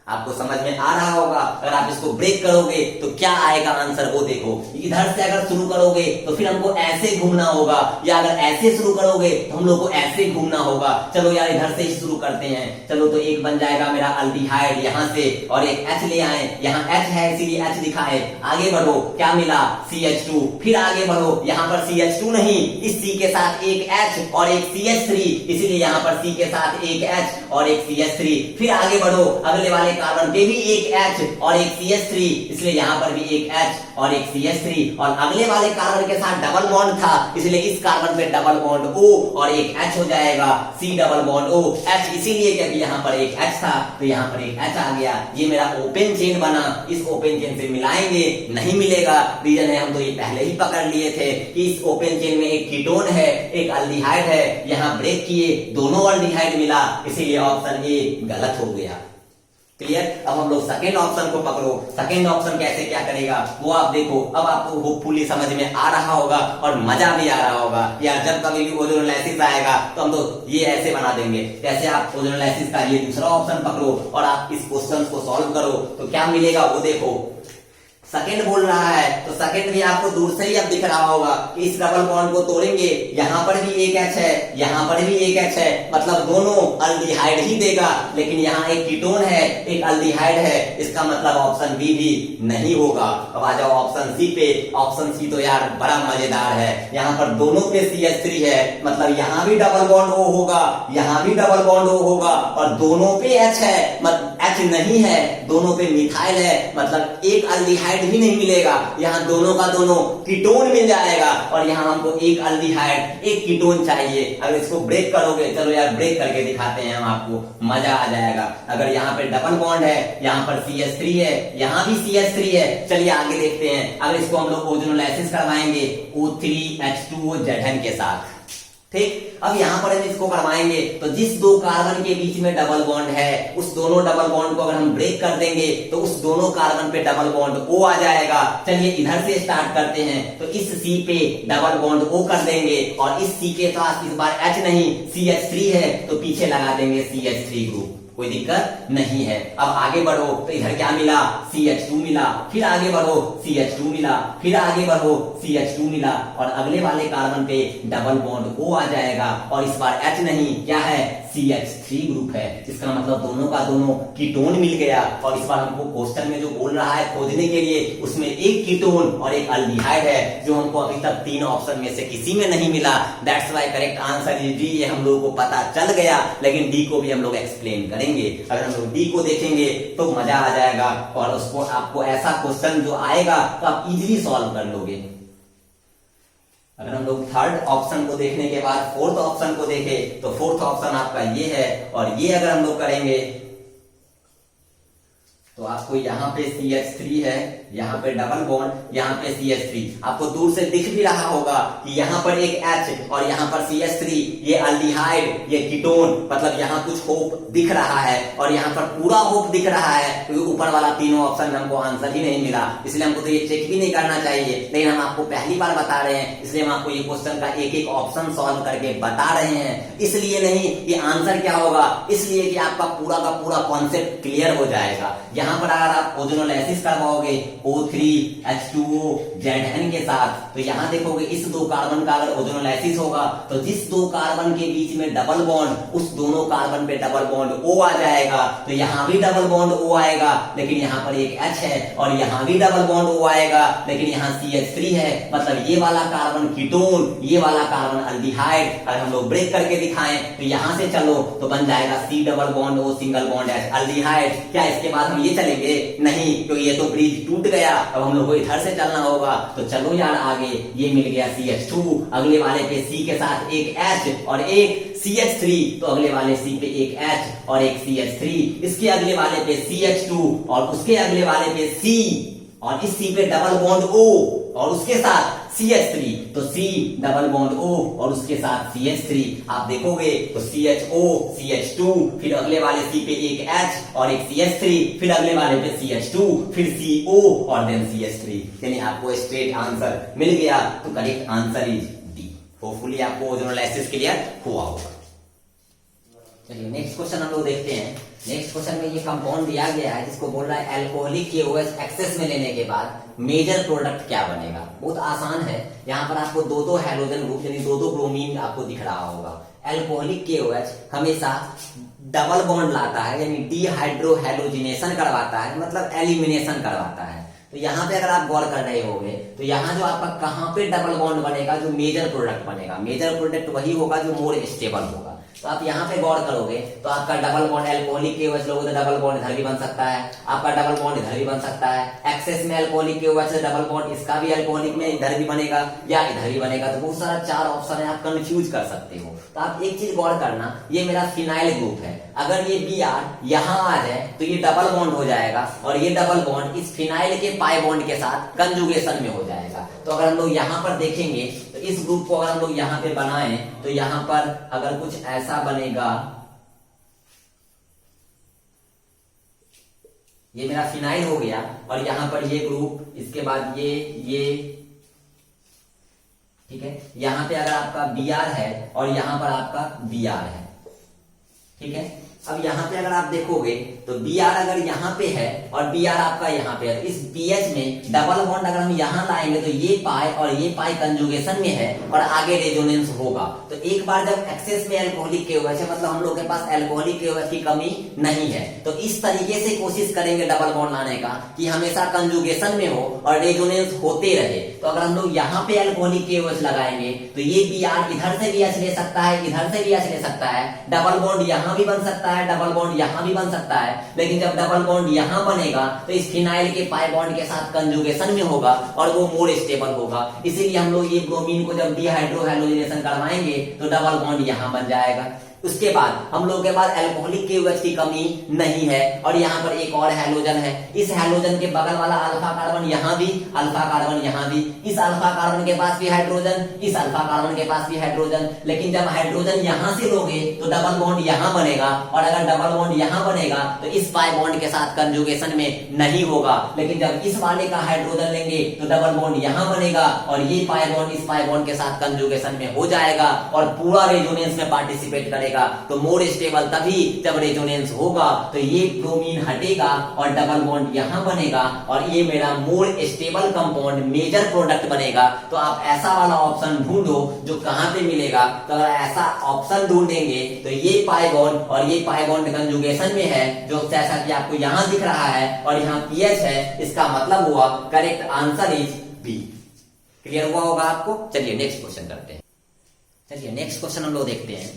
आपको समझ में आ रहा होगा। अगर आप इसको ब्रेक करोगे तो क्या आएगा आंसर वो देखो। इधर से अगर शुरू करोगे तो फिर हमको ऐसे घूमना होगा, या अगर ऐसे शुरू करोगे तो हम लोग को ऐसे घूमना होगा। चलो यार इधर से ही शुरू करते हैं। चलो तो एक बन जाएगा मेरा अल्डिहाइड यहाँ से, और एक H ले आए, यहाँ H है इसीलिए H लिखा है। आगे बढ़ो क्या मिला, CH2, फिर आगे बढ़ो, यहाँ पर CH2 नहीं, इस C के साथ एक H और एक CH3, इसीलिए यहाँ पर C के साथ एक H और एक CH3। फिर आगे बढ़ो, अगले वाले कार्बन पे भी एक H और एक CH3, इसलिए यहाँ पर भी एक H और एक CH3, और अगले वाले कार्बन के साथ डबल बॉन्ड था, इसलिए इस कार्बन पे डबल बॉन्ड O और एक H हो जाएगा, C double bond O H, इसीलिए क्योंकि यहाँ पर एक H था तो यहाँ पर एक H आ गया। ये मेरा ओपन चेन बना, इस ओपन चेन से मिलाएंगे नहीं मिलेगा। रीजन है हम तो ये पहले ही पकड़ लिए थे कि इस ओपन चेन में एक कीटोन है, एक अल्डिहाइड है, यहाँ ब्रेक किए दोनों अल्डिहाइड मिला, इसीलिए ऑप्शन ए गलत हो गया। क्लियर। अब हम लोग सेकेंड ऑप्शन को पकड़ो। सेकेंड ऑप्शन कैसे क्या करेगा वो आप देखो। अब आपको होपफुली समझ में आ रहा होगा और मजा भी आ रहा होगा। यार जब कभी भी ओजोनोलाइसिस आएगा तो हम तो ये ऐसे बना देंगे। जैसे आप ओजोनोलाइसिस का ये दूसरा ऑप्शन पकड़ो और आप इस क्वेश्चन को सॉल्व करो तो क्या मिलेगा वो देखो। सेकेंड बोल रहा है तो सेकेंड भी आपको दूर से ही अब दिख रहा होगा कि इस डबल बॉन्ड को तोड़ेंगे, यहाँ पर भी एक H है, यहाँ पर भी एक H है, मतलब दोनों अल्डिहाइड ही देगा। लेकिन यहाँ एक कीटोन है, एक अल्डिहाइड है, इसका मतलब ऑप्शन बी भी नहीं होगा। अब आ जाओ ऑप्शन सी पे। ऑप्शन सी तो यार बड़ा मजेदार है। यहाँ पर दोनों पे CH3 है, मतलब यहाँ भी डबल बॉन्ड O होगा, यहाँ भी डबल बॉन्ड O होगा, और दोनों पे H है, मतलब H नहीं है, दोनों पे मिथाइल है, मतलब एक अल्डिहाइड भी नहीं मिलेगा। यहाँ दोनों का दोनों कीटोन मिल जाएगा, और यहाँ हमको एक अल्डिहाइड एक कीटोन चाहिए। अगर इसको ब्रेक करोगे, चलो यार ब्रेक करके दिखाते हैं हम आपको, मजा आ जाएगा। अगर यहाँ पे डबल बॉन्ड है, यहाँ पर CH3 है, यहाँ भी CH3 है, चलिए आगे देखते हैं। अगर इसको हम लोग ओजोनोलाइसिस करवाएंगे O3H2OZN के साथ, ठीक। अब यहाँ पर हम इसको करवाएंगे तो जिस 2 कार्बन के बीच में डबल बॉन्ड है उस दोनों डबल बॉन्ड को अगर हम ब्रेक कर देंगे तो उस दोनों कार्बन पे डबल बॉन्ड O आ जाएगा। चलिए इधर से स्टार्ट करते हैं। तो इस C पे डबल बॉन्ड O कर देंगे, और इस C के साथ इस बार H नहीं CH3 है तो पीछे लगा देंगे CH3 ग्रुप, कोई दिक्कत नहीं है। अब आगे बढ़ो तो इधर क्या मिला, CH2 मिला, फिर आगे बढ़ो CH2 मिला, फिर आगे बढ़ो CH2 मिला, और अगले वाले कार्बन पे डबल बॉन्ड O आ जाएगा, और इस बार H नहीं, क्या है CH3 ग्रुप है। इसका मतलब दोनों का दोनों कीटोन मिल गया। और इस बार हमको क्वेश्चन में जो बोल रहा है खोजने के लिए, उसमें एक कीटोन और एक अल्डिहाइड है, जो हमको अभी तक 3 ऑप्शन में से किसी में नहीं मिला। That's why correct answer is D. ये हम लोगों को पता चल गया, लेकिन डी को भी हम लोग एक्सप्लेन करेंगे। अगर हम लोग डी को देखेंगे तो मजा आ जाएगा, और उसको आपको ऐसा क्वेश्चन जो आएगा तो आप इजीली सॉल्व कर लोगे। अगर हम लोग थर्ड ऑप्शन को देखने के बाद फोर्थ ऑप्शन को देखें तो फोर्थ ऑप्शन आपका ये है, और ये अगर हम लोग करेंगे तो आपको यहाँ पे CH3 है, यहाँ पे डबल बॉन्ड, यहाँ पे CH3। आपको दूर से दिख भी रहा होगा कि यहाँ पर एक H और यहाँ पर CH3, ये अल्डिहाइड, ये कीटोन, मतलब यहाँ कुछ होप दिख रहा है और यहाँ पर पूरा होप दिख रहा है, क्योंकि ऊपर वाला तीनों ऑप्शन में हमको आंसर ही नहीं मिला, इसलिए हमको तो ये चेक भी नहीं करना चाहिए। लेकिन हम आपको पहली बार बता रहे हैं, इसलिए हम आपको ये क्वेश्चन का एक एक ऑप्शन सॉल्व करके बता रहे हैं। इसलिए नहीं कि आंसर क्या होगा, इसलिए कि आपका पूरा का पूरा कॉन्सेप्ट क्लियर हो जाएगा। यहाँ पर अगर आप ओजोनोलाइसिस करवाओगे O3H2O ZN के साथ, तो यहाँ देखोगे इस दो कार्बन का अगर ओजोनोलाइसिस होगा तो जिस दो कार्बन के बीच में डबल बॉन्ड, उस दोनों कार्बन पे डबल बॉन्ड O आ जाएगा। तो यहाँ भी डबल बॉन्ड O आएगा, लेकिन यहाँ पर एक H है, और यहाँ भी डबल बॉन्ड O आएगा, लेकिन यहाँ CH3 है। मतलब ये वाला कार्बन कीटोन, ये वाला कार्बन अल्डिहाइड। अगर हम लोग ब्रेक करके दिखाएं तो यहाँ से चलो तो बन जाएगा C double bond O single bond H aldehyde. क्या इसके बाद हम ये चलेंगे? नहीं, क्योंकि ये तो ब्रिज टूट गया, अब हम लोग को इधर से चलना होगा। तो चलो यार आगे, ये मिल गया CH2, अगले वाले पे C के साथ एक H और एक CH3, तो अगले वाले C पे एक H और एक CH3, इसके अगले वाले पे CH2 और उसके अगले वाले पे C, और इस C पे डबल बॉन्ड O और उसके साथ CH3, तो C डबल बॉन्ड O और उसके साथ CH3। आप देखोगे तो CHO, CH2, फिर अगले वाले C पे एक H और एक CH3, फिर अगले वाले पे CH2, फिर CO और देन CH3। यानी आपको स्ट्रेट आंसर मिल गया। तो correct answer is D. Hopefully आपको ओजोनोलाइसिस क्लियर हुआ होगा। चलिए नेक्स्ट क्वेश्चन हम लोग देखते हैं। नेक्स्ट क्वेश्चन में ये कंपाउंड दिया गया है जिसको बोल रहा है अल्कोहलिक KOH एक्सेस में लेने के बाद मेजर प्रोडक्ट क्या बनेगा। बहुत आसान है, यहाँ पर आपको दो दो हैलोजन ग्रुप यानी दो दो ब्रोमीन आपको दिख रहा होगा। अल्कोहलिक KOH हमेशा डबल बॉन्ड लाता है, यानी डीहाइड्रो हैलोजिनेशन करवाता है, मतलब एलिमिनेशन करवाता है। तो यहाँ पे अगर आप गौर कर रहे होगे तो यहाँ जो आपका कहाँ पे डबल बॉन्ड बनेगा, जो मेजर प्रोडक्ट बनेगा, मेजर प्रोडक्ट वही होगा जो मोर स्टेबल होगा। तो आप यहाँ पे गौर करोगे तो आपका डबल बॉन्ड अल्कोहलिक KOH लोगे तो डबल बॉन्ड इधर भी बन सकता है, आपका डबल बॉन्ड इधर भी बन सकता है। एक्सेस में अल्कोहलिक KOH से डबल बॉन्ड इसका भी अल्कोहलिक में इधर भी बनेगा या इधर भी बनेगा। तो बहुत सारा चार ऑप्शन है, आप कंफ्यूज कर सकते हो। तो आप एक चीज गौर करना, ये मेरा फिनाइल ग्रुप है, अगर ये Br यहाँ आ जाए तो ये डबल बॉन्ड हो जाएगा और ये डबल बॉन्ड इस फिनाइल के पाई बॉन्ड के साथ कंजुगेशन में हो जाएगा। तो अगर हम लोग यहाँ पर देखेंगे तो इस ग्रुप को अगर हम लोग यहाँ पे बनाएं तो यहाँ पर अगर कुछ ऐसा बनेगा, ये मेरा फिनाइल हो गया और यहाँ पर ये ग्रुप, इसके बाद ये ठीक है। यहाँ पे अगर आपका Br है और यहाँ पर आपका Br है, ठीक है। अब यहाँ पे अगर आप देखोगे तो Br अगर यहाँ पे है और Br आपका यहाँ पे है, इस BH में डबल बॉन्ड अगर हम यहाँ लाएंगे तो ये पाई और ये पाई कंजुगेशन में है और आगे रेजोनेंस होगा। तो एक बार जब एक्सेस में अल्कोहलिक KOH है, मतलब हम लोग के पास अल्कोहलिक KOH की कमी नहीं है, तो इस तरीके से कोशिश करेंगे डबल बॉन्ड लाने का कि हमेशा कंजुगेशन में हो और रेजोनेंस होते रहे। तो अगर हम लोग यहाँ पे अल्कोहलिक KOH लगाएंगे तो ये Br इधर से भी H ले सकता है, इधर से भी H ले सकता है, डबल बॉन्ड यहाँ भी बन सकता है, डबल बॉन्ड यहाँ भी बन सकता है। लेकिन जब डबल बॉन्ड यहाँ बनेगा तो इस फिनाइल के पाई बॉन्ड के साथ कंजुगेशन में होगा और वो मोर स्टेबल होगा। इसीलिए हम लोग ये ब्रोमीन को जब डीहाइड्रो हैलोजिनेशन करवाएंगे तो डबल बॉन्ड यहाँ बन जाएगा। उसके बाद हम लोग के पास अल्कोहलिक KOH की कमी नहीं है और यहाँ पर एक और हैलोजन है। इस हैलोजन के बगल वाला अल्फा कार्बन यहाँ भी, अल्फा कार्बन यहाँ भी, इस अल्फा कार्बन के पास भी हाइड्रोजन, इस अल्फा कार्बन के पास भी हाइड्रोजन। लेकिन जब हाइड्रोजन यहाँ से लोगे तो डबल बॉन्ड यहाँ बनेगा और अगर डबल बॉन्ड यहाँ बनेगा तो इस पाई बॉन्ड के साथ कंजुगेशन में नहीं होगा। लेकिन जब इस वाले का हाइड्रोजन लेंगे तो डबल बॉन्ड यहाँ बनेगा और ये पाई बॉन्ड इस पाई बॉन्ड के साथ कंजुगेशन में हो जाएगा और पूरा रेजोनेंस में पार्टिसिपेट करेगा। तो मोर स्टेबल तभी जब रेजोनेंस होगा, तो ये ब्रोमीन हटेगा और डबल बॉन्ड यहाँ बनेगा और ये मेरा more stable compound major product बनेगा। तो आप ऐसा वाला ऑप्शन ढूंढो जो कहां पे मिलेगा। तो अगर ऐसा ऑप्शन ढूंढेंगे तो ये पाई बॉन्ड और ये पाई बॉन्ड कंजुगेशन में है, जो जैसा कि आपको यहाँ दिख रहा है और यहाँ पीएच है, इसका मतलब हुआ correct answer is B. Clear हुआ होगा आपको। चलिए नेक्स्ट क्वेश्चन करते हैं। चलिए नेक्स्ट क्वेश्चन हम लोग देखते हैं।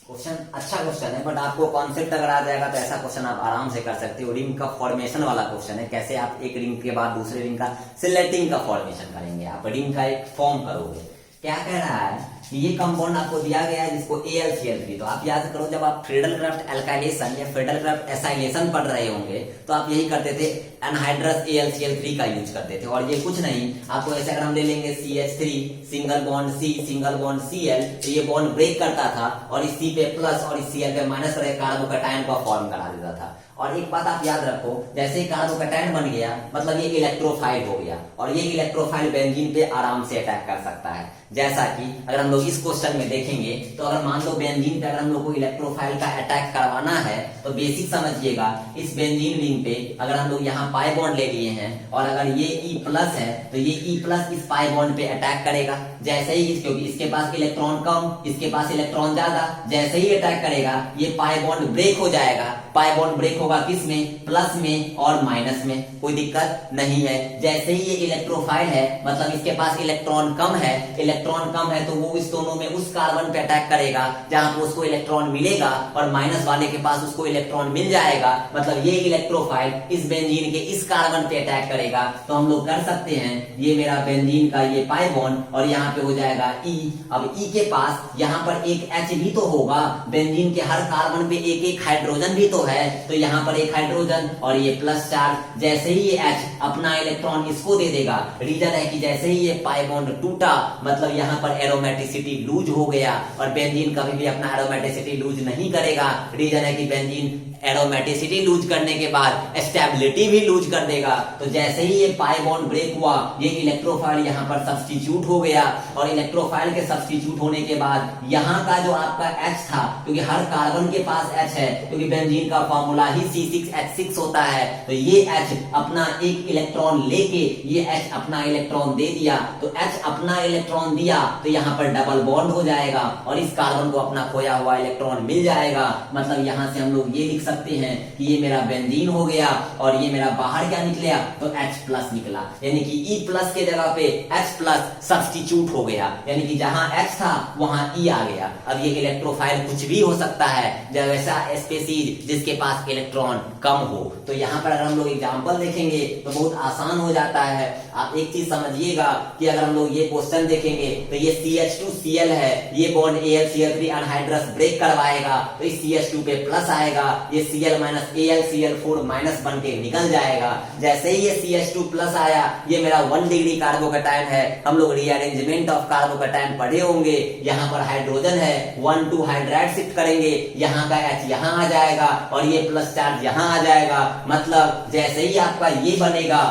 क्वेश्चन अच्छा क्वेश्चन है, बट आपको कॉन्सेप्ट अगर आ जाएगा तो ऐसा क्वेश्चन आप आराम से कर सकते हो। रिंग का फॉर्मेशन वाला क्वेश्चन है, कैसे आप एक रिंग के बाद दूसरे रिंग का सिलेटिंग का फॉर्मेशन करेंगे, आप रिंग का एक फॉर्म करोगे। क्या कह रहा है ये कंपाउंड आपको दिया गया है जिसको AlCl3। तो आप याद करो जब आप फ्रीडलक्राफ्ट एल्काइलेशन या फ्रीडलक्राफ्ट एसाइलेशन पढ़ रहे होंगे तो आप यही करते थे, एनहाइड्रस AlCl3 का यूज करते थे। और ये कुछ नहीं, आपको ऐसे अगर हम ले लेंगे CH3 single bond C single bond Cl, तो ये बॉन्ड ब्रेक करता था और इस C पे प्लस और इस Cl पे माइनस करके कार्बोकैटायन का फॉर्म करा देता था। और एक बात आप याद रखो, जैसे ही कार्बोकैटायन बन गया मतलब ये इलेक्ट्रोफाइल हो गया, और ये इलेक्ट्रोफाइल बेंजीन पे आराम से अटैक कर सकता है। जैसा कि अगर हम लोग इस क्वेश्चन में देखेंगे तो अगर मान लो बेंजीन पे अगर हम लोग को इलेक्ट्रोफाइल का अटैक करवाना है तो बेसिक समझिएगा, इस बेंजीन रिंग पे अगर हम लोग यहाँ पाई बॉन्ड ले लिए हैं और अगर ये E+ है तो ये E+ इस पाई बॉन्ड पे अटैक करेगा। जैसे ही क्योंकि इसके पास इलेक्ट्रॉन कम, इसके पास इलेक्ट्रॉन ज्यादा, जैसे ही अटैक करेगा ये पाई बॉन्ड ब्रेक हो जाएगा। पाई बॉन्ड ब्रेक होगा किस में? प्लस में और माइनस में, कोई दिक्कत नहीं है। जैसे ही ये इलेक्ट्रोफाइल है मतलब इसके पास इलेक्ट्रॉन कम है, इलेक्ट्रॉन कम है तो वो इस दोनों में उस कार्बन पे अटैक करेगा जहां पर उसको इलेक्ट्रॉन मिलेगा, और माइनस वाले के पास उसको इलेक्ट्रॉन मिल जाएगा। मतलब ये इलेक्ट्रोफाइल इस बेंजीन के इस कार्बन पे अटैक करेगा। तो हम लोग कर सकते हैं, ये मेरा बेंजीन का ये पाई बॉन्ड और यहाँ पे हो जाएगा E। अब E के पास यहाँ पर एक H भी तो होगा, बेंजीन के हर कार्बन पे एक एक हाइड्रोजन भी तो है, तो यहाँ पर एक हाइड्रोजन और ये प्लस चार्ज। जैसे ही ये H अपना इलेक्ट्रॉन इसको दे देगा, रीजन है कि जैसे ही ये पाई बॉन्ड टूटा मतलब यहाँ पर एरोमेटिसिटी लूज हो गया, और बेंजीन कभी भी अपना एरोमेटिसिटी लूज नहीं करेगा। रीजन है कि बेंजीन एरोमेटिसिटी लूज करने के बाद स्टेबिलिटी भी लूज कर देगा। तो जैसे ही ये पाई बॉन्ड ब्रेक हुआ ये इलेक्ट्रोफाइल यहाँ पर सब्स्टिट्यूट हो गया, और इलेक्ट्रोफाइल के सब्स्टिट्यूट होने के बाद यहाँ का जो आपका H था, क्योंकि हर कार्बन के पास H है, क्योंकि बेंजीन का फॉर्मूला ही C6H6 होता है, तो ये H अपना एक इलेक्ट्रॉन लेके ये H अपना इलेक्ट्रॉन दे दिया। तो H अपना इलेक्ट्रॉन दिया तो यहाँ पर डबल बॉन्ड हो जाएगा और इस कार्बन को अपना खोया हुआ इलेक्ट्रॉन मिल जाएगा। मतलब यहाँ से हम लोग ये लिख सकते हैं कि ये मेरा बेंजीन हो गया और ये मेरा बाहर क्या निकला? तो H+ निकला, यानी कि E+ के जगह पे H+ सब्स्टिट्यूट हो गया, यानी कि जहां H था वहां E आ गया। अब ये इलेक्ट्रोफाइल कुछ भी हो सकता है, जब ऐसा स्पीशीज जिसके पास इलेक्ट्रॉन कम हो। तो यहाँ पर अगर हम लोग एग्जांपल देखेंगे तो बहुत आसान हो जाता है। आप एक चीज समझिएगा कि अगर हम लोग ये क्वेश्चन देखेंगे तो ये CH2Cl है, ये बॉन्ड AlCl3 अनहाइड्रस ब्रेक करवाएगा तो इस CH2 पे प्लस आएगा, ये Cl AlCl4 माइनस बन के निकल जाएगा। जैसे ही ये CH2 प्लस आया ये मेरा 1 डिग्री कार्बोकैटायन है। हम लोग रीअरेंजमेंट ऑफ कार्बोकैटायन पढ़े होंगे, यहाँ पर हाइड्रोजन है 1 2 हाइड्राइड शिफ्ट करेंगे, यहाँ का H यहाँ आ जाएगा और ये प्लस चार्ज यहाँ आ जाएगा। मतलब जैसे ही आपका ये बनेगा,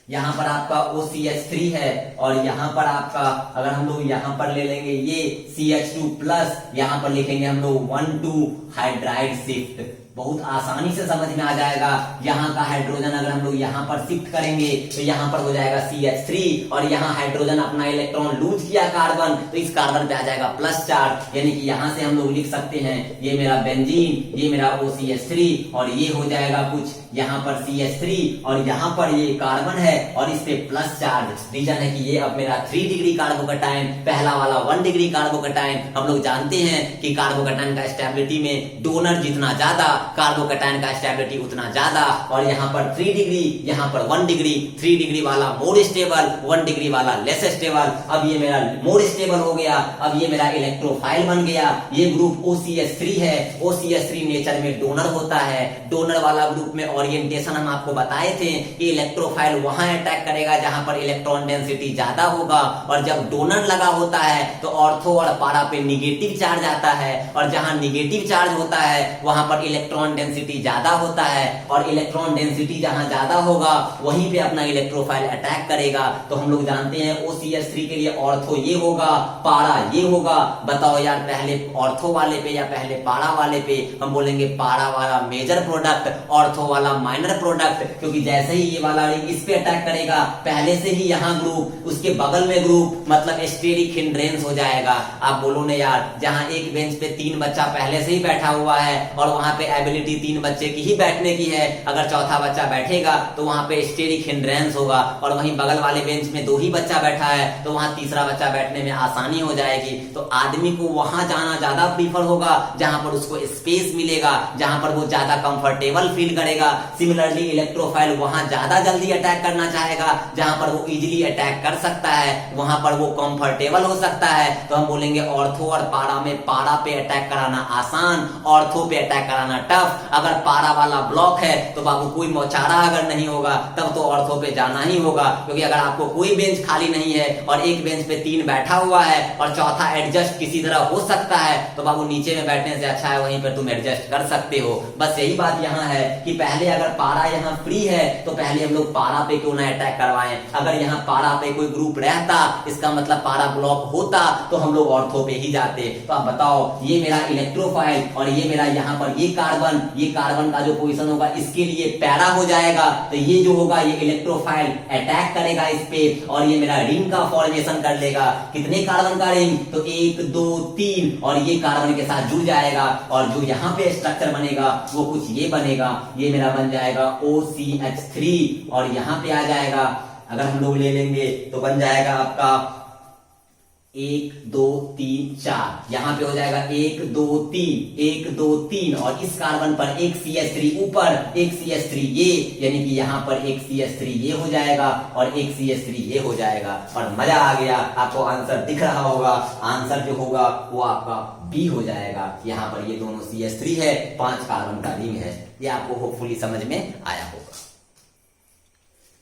यहाँ पर आपका OCH3 है और यहाँ पर आपका अगर हम लोग यहाँ पर ले लेंगे ये CH2+, यहाँ पर लिखेंगे हम लोग 1 2 हाइड्राइड शिफ्ट। बहुत आसानी से समझ में आ जाएगा। यहाँ का हाइड्रोजन अगर हम लोग यहाँ पर शिफ्ट करेंगे तो यहाँ पर हो जाएगा CH3 और यहाँ हाइड्रोजन अपना इलेक्ट्रॉन लूज किया कार्बन, तो इस कार्बन पे आ जाएगा प्लस चार्ज। यानी कि यहाँ से हम लोग लिख सकते हैं ये मेरा बेंजीन, ये मेरा OCH3 और ये हो जाएगा कुछ यहाँ पर CH3 और यहाँ पर ये कार्बन है और इस पे प्लस चार्ज। रीजन है कि ये अब मेरा 3 डिग्री कार्बोकैटायन, पहला वाला 1 डिग्री कार्बोकैटायन। हम लोग जानते हैं कि कार्बोकैटायन का स्टेबिलिटी में डोनर जितना ज्यादा कार्बोकैटायन का स्टेबिलिटी उतना ज्यादा, और यहाँ पर 3 डिग्री, यहाँ पर 1 डिग्री। 3 डिग्री वाला मोर स्टेबल, 1 डिग्री वाला लेस स्टेबल। अब ये मेरा मोर स्टेबल हो गया, अब ये मेरा इलेक्ट्रोफाइल बन गया। ये ग्रुप OCH3 है, OCH3 नेचर में डोनर होता है। डोनर वाला ग्रुप में ओरिएंटेशन हम आपको बताए थे कि इलेक्ट्रोफाइल वहां अटैक करेगा जहां पर इलेक्ट्रॉन डेंसिटी ज्यादा होगा, और जब डोनर लगा होता है तो ऑर्थो और पारा पे निगेटिव चार्ज आता है, और जहां निगेटिव चार्ज होता है वहां पर इलेक्ट्रॉन डेंसिटी ज्यादा होता है, और इलेक्ट्रॉन डेंसिटी जहां ज्यादा होगा वहीं पे अपना इलेक्ट्रोफाइल अटैक करेगा। तो हम लोग जानते हैं OCH3 के लिए ऑर्थो ये होगा, पारा ये होगा। बताओ यार, पहले ऑर्थो वाले पे या पहले पारा वाले पे? हम बोलेंगे पारा वाला मेजर प्रोडक्ट, ऑर्थो वाला माइनर प्रोडक्ट, क्योंकि जैसे ही ये वाला रिंग इस पे अटैक करेगा पहले से ही यहाँ ग्रुप, उसके बगल में ग्रुप, मतलब स्टेरिक हिंड्रेंस हो जाएगा। आप बोलो ना यार, जहां एक बेंच पे 3 बच्चा पहले से ही बैठा हुआ है और वहां पे एबिलिटी 3 बच्चे की ही बैठने की है, अगर चौथा बच्चा बैठेगा तो वहां पे स्टेरिक हिंड्रेंस होगा, और वहीं बगल वाले बेंच में 2 ही बच्चा बैठा है तो वहां तीसरा बच्चा बैठने में आसानी हो जाएगी। तो आदमी को वहां जाना ज्यादा प्रीफर होगा जहां पर उसको स्पेस मिलेगा, जहां पर वो ज्यादा कंफर्टेबल फील करेगा। सिमिलरली इलेक्ट्रोफाइल वहां ज्यादा जल्दी अटैक करना चाहेगा, जहां पर वो इजीली अटैक कर सकता है, वहां पर वो कंफर्टेबल हो सकता है। तो हम बोलेंगे ऑर्थो और पारा में पारा पे अटैक कराना आसान, ऑर्थो पे अटैक कराना टफ। अगर पारा वाला ब्लॉक है तो बाबू कोई मौचारा अगर नहीं होगा तब तो ऑर्थो पे जाना ही होगा, क्योंकि अगर आपको कोई बेंच खाली नहीं है और एक बेंच पे 3 बैठा हुआ है और चौथा एडजस्ट किसी तरह हो सकता है तो बाबू नीचे में बैठने से अच्छा है वहीं पर तुम एडजस्ट कर सकते हो। बस यही बात यहाँ है कि पहले अगर पारा यहाँ फ्री है तो पहले हम लोग पारा पे क्यों ना अटैक करवाएं। अगर यहाँ पारा पे कोई ग्रुप रहता, इसका मतलब पारा ब्लॉक होता, तो हम लोग ऑर्थो पे ही जाते। तो आप बताओ, ये मेरा इलेक्ट्रोफाइल और ये मेरा यहाँ पर ये कार्बन का जो पोजीशन होगा इसके लिए पैरा हो जाएगा, तो ये जो होगा ये इलेक्ट्रोफाइल अटैक करेगा इस पे और ये मेरा रिंग का फॉर्मेशन कर लेगा। कितने कार्बन का रिंग? तो 1 2 3, और ये कार्बन के साथ जुड़ जाएगा और जो यहाँ पे स्ट्रक्चर बनेगा वो कुछ ये बनेगा, ये मेरा बन जाएगा OCH3 और यहाँ पे आ जाएगा, अगर हम लोग ले लेंगे तो बन जाएगा आपका 1 2 3 4, यहाँ पे हो जाएगा 1 2 3 1 2 3, और इस कार्बन पर एक CH3 ऊपर, एक CH3 ये, यानी कि यहाँ पर एक CH3 ये हो जाएगा और एक CH3 ये हो जाएगा। और मजा आ गया, आपको आंसर दिख रहा होगा, आंसर जो होगा वो आपका B हो जाएगा। यहाँ पर ये दोनों CH3 है, 5 कार्बन का रिंग है। ये आपको होपफुली समझ में आया होगा।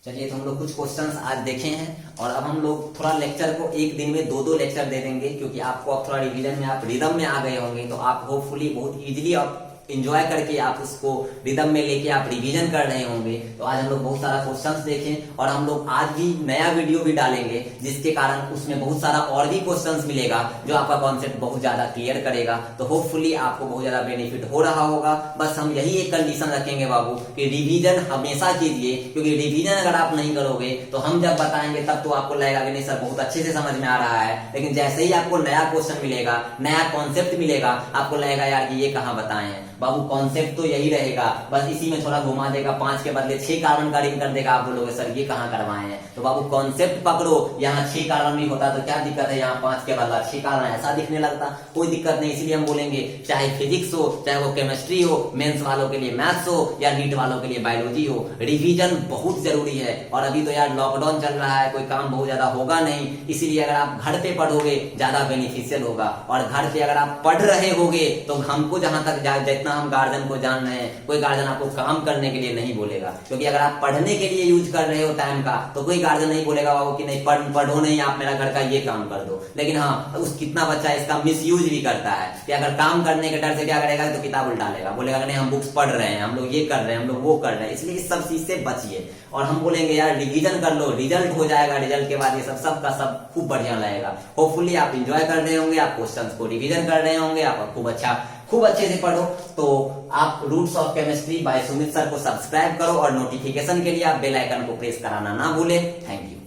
चलिए, तो हम लोग कुछ क्वेश्चंस आज देखे हैं और अब हम लोग थोड़ा लेक्चर को एक दिन में 2-2 लेक्चर दे देंगे, क्योंकि आपको अब थोड़ा रिवीजन में आप रिदम में आ गए होंगे, तो आप होपफुली बहुत इजीली आप इंजॉय करके आप उसको रिदम में लेके आप रिवीजन कर रहे होंगे। तो आज हम लोग बहुत सारा क्वेश्चंस देखें और हम लोग आज भी नया वीडियो भी डालेंगे, जिसके कारण उसमें बहुत सारा और भी क्वेश्चंस मिलेगा जो आपका कॉन्सेप्ट बहुत ज्यादा क्लियर करेगा। तो होपफुली आपको बहुत ज्यादा बेनिफिट हो रहा होगा। बस हम यही एक कंडीशन रखेंगे बाबू कि रिवीजन हमेशा कीजिए, क्योंकि रिवीजन अगर आप नहीं करोगे तो हम जब बताएंगे तब तो आपको लगेगा कि नहीं सर बहुत अच्छे से समझ में आ रहा है, लेकिन जैसे ही आपको नया क्वेश्चन मिलेगा, नया कॉन्सेप्ट मिलेगा, आपको लगेगा यार कि ये कहाँ बताए हैं। बाबू कॉन्सेप्ट तो यही रहेगा, बस इसी में थोड़ा घुमा देगा, 5 के बदले 6 कार्बन का रिंग कर देगा। आप बोलोगे सर ये कहाँ करवाए हैं, तो बाबू कॉन्सेप्ट पकड़ो। यहाँ 6 कार्बन भी होता तो क्या दिक्कत है, यहाँ 5 के बदला 6 कार्बन ऐसा दिखने लगता, कोई दिक्कत नहीं। इसलिए हम बोलेंगे चाहे फिजिक्स हो, चाहे वो केमिस्ट्री हो, मेंस वालों के लिए मैथ्स हो या नीट वालों के लिए बायोलॉजी हो, रिवीजन बहुत जरूरी है। और अभी तो यार लॉकडाउन चल रहा है, कोई काम बहुत ज्यादा होगा नहीं, इसीलिए अगर आप घर पे पढ़ोगे ज्यादा बेनिफिशियल होगा। और घर पे अगर आप पढ़ रहे होगे तो हमको जहां तक जितना हम गार्जियन को जान रहे हैं, कोई गार्जियन आपको काम करने के लिए नहीं बोलेगा, क्योंकि अगर आप पढ़ने के लिए यूज कर रहे हो टाइम का तो कोई गार्जियन नहीं बोलेगा बाबू कि नहीं पढ़ो नहीं, आप मेरा घर का ये काम कर दो। लेकिन हाँ, उस कितना बच्चा इसका मिस यूज भी करता है कि अगर काम करने के डर से क्या करेगा, तो किताब उल्टा लेगा, बोलेगा नहीं हम बुक्स पढ़ रहे हैं, हम लोग ये कर रहे हैं, हम लोग वो कर रहे हैं। इसलिए इस सब चीज से बचिए। और हम बोलेंगे यार रिवीजन कर लो, रिजल्ट हो जाएगा, रिजल्ट के बाद ये सब का सब खूब बढ़िया लगेगा। होपफुली आप इंजॉय कर रहे होंगे, आप क्वेश्चंस को रिवीजन कर रहे होंगे, आप खूब अच्छे से पढ़ो। तो आप Roots of Chemistry by Sumit sir को सब्सक्राइब करो और नोटिफिकेशन के लिए आप बेल आइकन को प्रेस कराना ना भूलें। Thank you.